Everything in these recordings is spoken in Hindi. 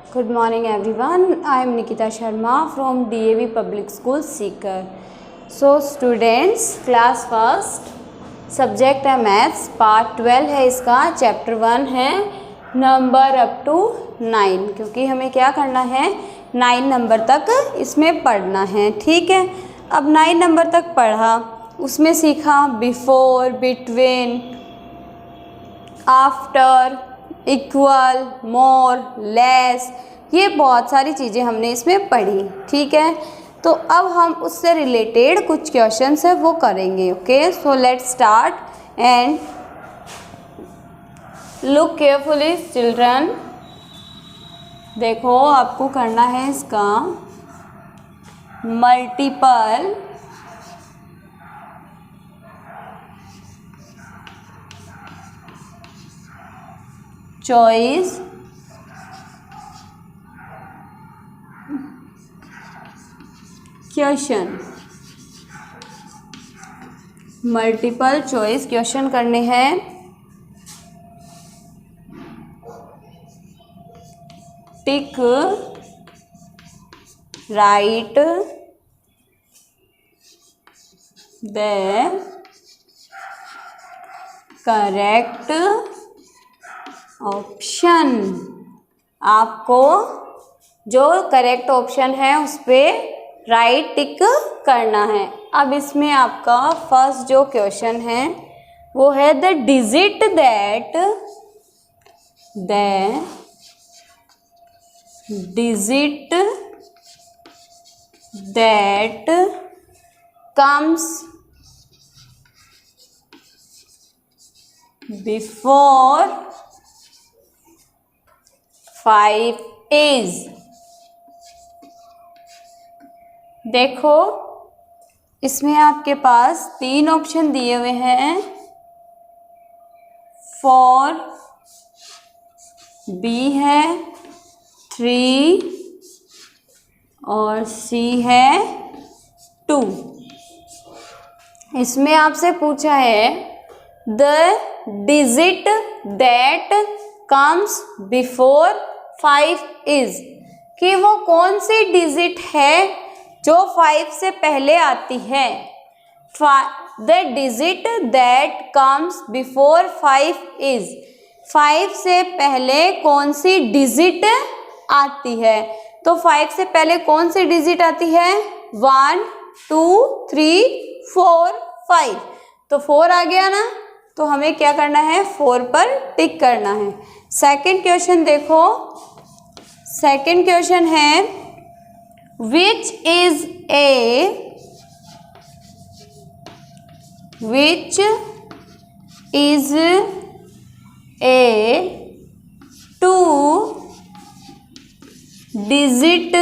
Good morning everyone. I am Nikita Sharma from DAV Public School Seeker. So students, class first, subject है maths, part 12 है इसका, chapter 1 है नंबर अप टू 9, क्योंकि हमें क्या करना है 9 नंबर तक इसमें पढ़ना है। ठीक है, अब 9 नंबर तक पढ़ा, उसमें सीखा बिफोर, बिटवीन, आफ्टर, इक्वल, मोर, लेस, ये बहुत सारी चीज़ें हमने इसमें पढ़ी। ठीक है, तो अब हम उससे रिलेटेड कुछ क्वेश्चंस है वो करेंगे। Okay, so let's start and look carefully children. देखो, आपको करना है इसका multiple choice question. Multiple choice question करने हैं। टिक, राइट द करेक्ट ऑप्शन। आपको जो करेक्ट ऑप्शन है उस पर राइट टिक करना है। अब इसमें आपका फर्स्ट जो क्वेश्चन है वो है the digit that comes before 5 is. देखो, इसमें आपके पास 3 ऑप्शन दिए हुए हैं, 4, B है, 3 और C है 2। इसमें आपसे पूछा है the digit that comes before 5 is, कि वो कौन सी डिजिट है जो 5 से पहले आती है। The digit that comes before 5 is, 5 से पहले कौन सी डिजिट आती है। तो 5 से पहले कौन सी डिजिट आती है, 1 2 3 4 5। तो 4 आ गया ना, तो हमें क्या करना है 4 पर टिक करना है। सेकंड क्वेश्चन देखो, सेकंड क्वेश्चन है which is a 2 digit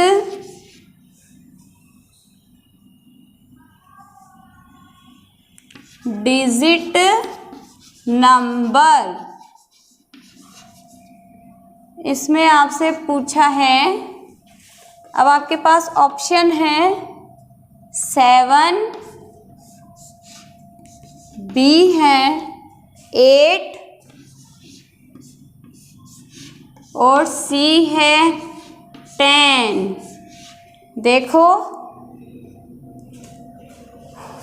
number. इसमें आपसे पूछा है, अब आपके पास ऑप्शन है 7, B है 8 और C है 10। देखो,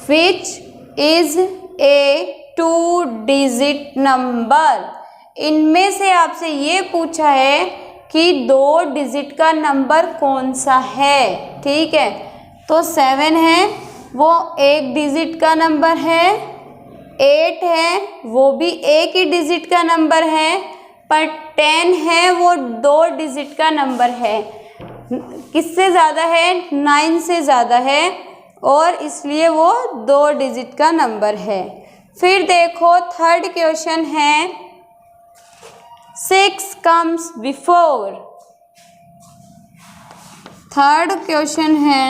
which is a 2 digit number. इनमें से आपसे ये पूछा है कि 2 डिजिट का नंबर कौन सा है। ठीक है, तो 7 है वो 1 डिजिट का नंबर है, 8 है वो भी 1 ही डिजिट का नंबर है, पर 10 है वो 2 डिजिट का नंबर है। किससे ज़्यादा है, 9 से ज़्यादा है, और इसलिए वो 2 डिजिट का नंबर है। फिर देखो, थर्ड क्वेश्चन है 6 comes before। थर्ड क्वेश्चन है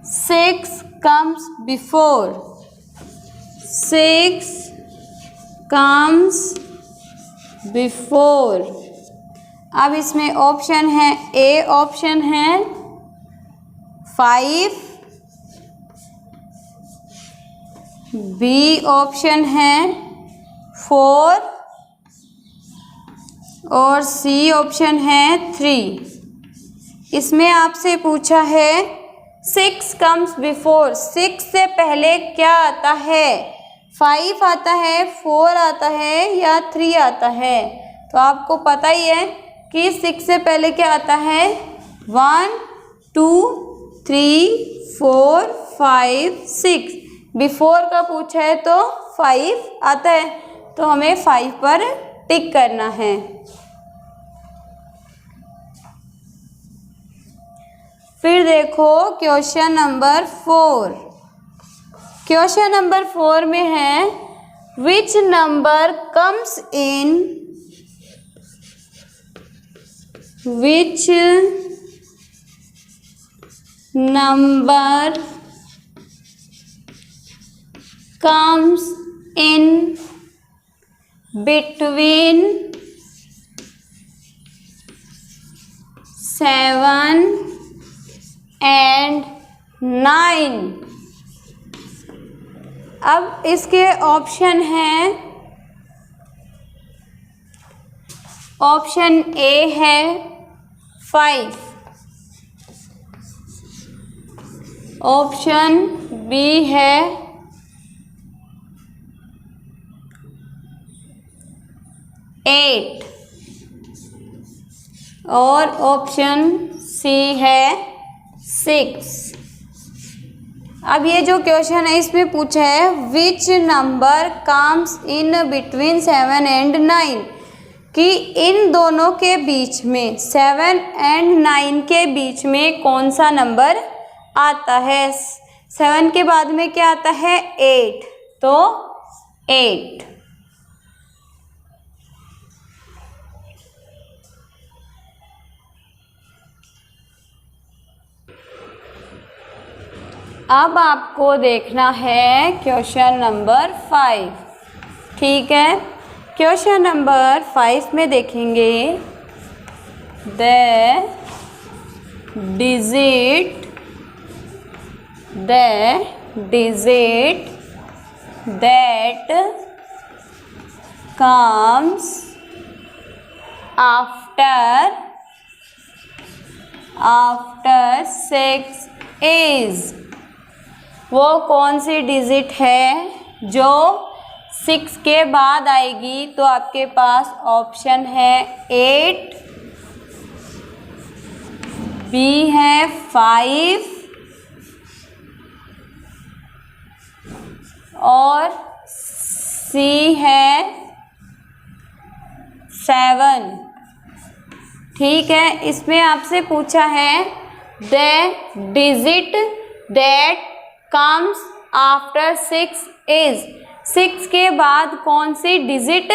6 comes before। 6 comes before। अब इसमें ऑप्शन है, ए ऑप्शन है 5, बी ऑप्शन है 4 और सी ऑप्शन है 3। इसमें आपसे पूछा है 6 कम्स बिफोर, 6 से पहले क्या आता है? 5 आता है, 4 आता है या 3 आता है? तो आपको पता ही है कि 6 से पहले क्या आता है? 1 2 3 4 5 6। बिफोर का पूछा है तो 5 आता है, तो हमें 5 पर टिक करना है। फिर देखो क्वेश्चन नंबर 4। क्वेश्चन नंबर 4 में है which number comes in, which number comes in between 7 and 9। अब इसके ऑप्शन हैं, ऑप्शन ए है 5, ऑप्शन बी है 8 और ऑप्शन सी है 6। अब ये जो क्वेश्चन है इसमें पूछा है which number comes in between 7 and 9, कि इन दोनों के बीच में 7 एंड 9 के बीच में कौन सा नंबर आता है। 7 के बाद में क्या आता है? 8, तो 8। अब आपको देखना है क्वेश्चन नंबर 5, ठीक है। क्वेश्चन नंबर 5 में देखेंगे the digit that comes after 6 is, वो कौन सी डिजिट है जो 6 के बाद आएगी? तो आपके पास ऑप्शन है 8, बी है 5 और सी है 7, ठीक है। इसमें आपसे पूछा है the digit that comes after 6 is, 6 के बाद कौन सी डिजिट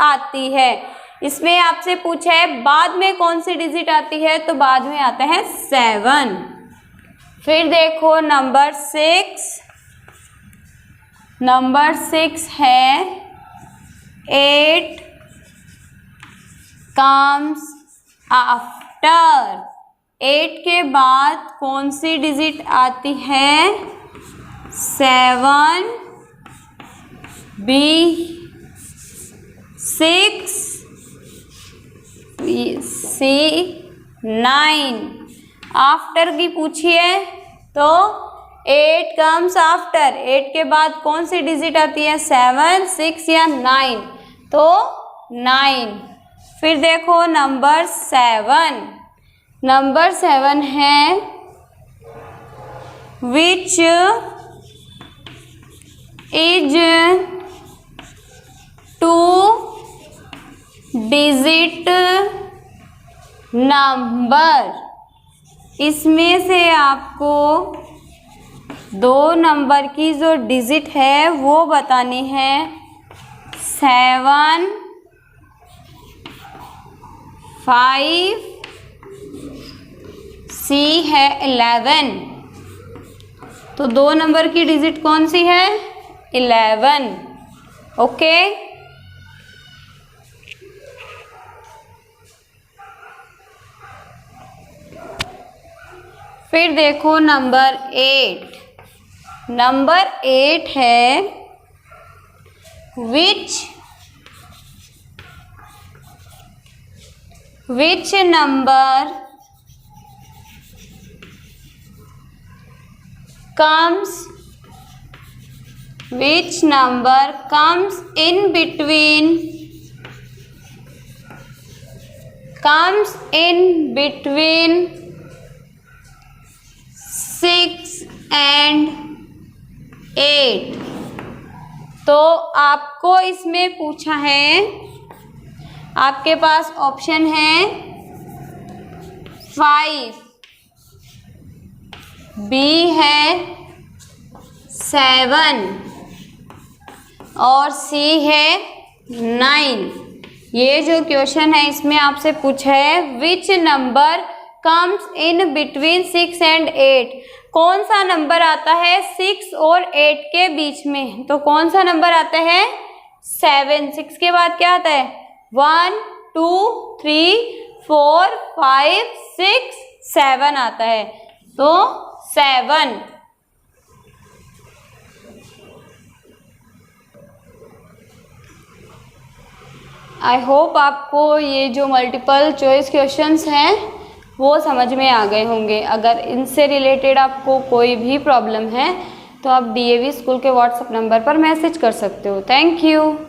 आती है। इसमें आपसे पूछा है बाद में कौन सी डिजिट आती है, तो बाद में आता है 7। फिर देखो नंबर 6 है 8 कम्स आफ्टर, 8 के बाद कौन सी डिजिट आती है? 7, बी 6, सी 9। आफ्टर की पूछी है तो 8 कम्स आफ्टर, 8 के बाद कौन सी डिजिट आती है? 7, 6 या 9, तो 9। फिर देखो नंबर 7 है विच इज 2 डिजिट नंबर, इसमें से आपको 2 नंबर की जो डिजिट है वो बतानी है। 7 5, सी है 11, तो 2 नंबर की डिजिट कौन सी है? 11, ओके। फिर देखो नंबर 8 है which which number comes in between 6 and 8। तो आपको इसमें पूछा है, आपके पास ऑप्शन है 5, बी है 7 और सी है 9। ये जो क्वेश्चन है इसमें आपसे पूछा है which number comes in between 6 and 8। कौन सा नंबर आता है 6 और 8 के बीच में? तो कौन सा नंबर आता है? 7। 6 के बाद क्या आता है? 1 2 3 4 5 6 7 आता है। तो 7। आई होप आपको ये जो मल्टीपल चॉइस क्वेश्चंस हैं वो समझ में आ गए होंगे। अगर इनसे रिलेटेड आपको कोई भी प्रॉब्लम है तो आप DAV स्कूल के व्हाट्सएप नंबर पर मैसेज कर सकते हो। Thank you.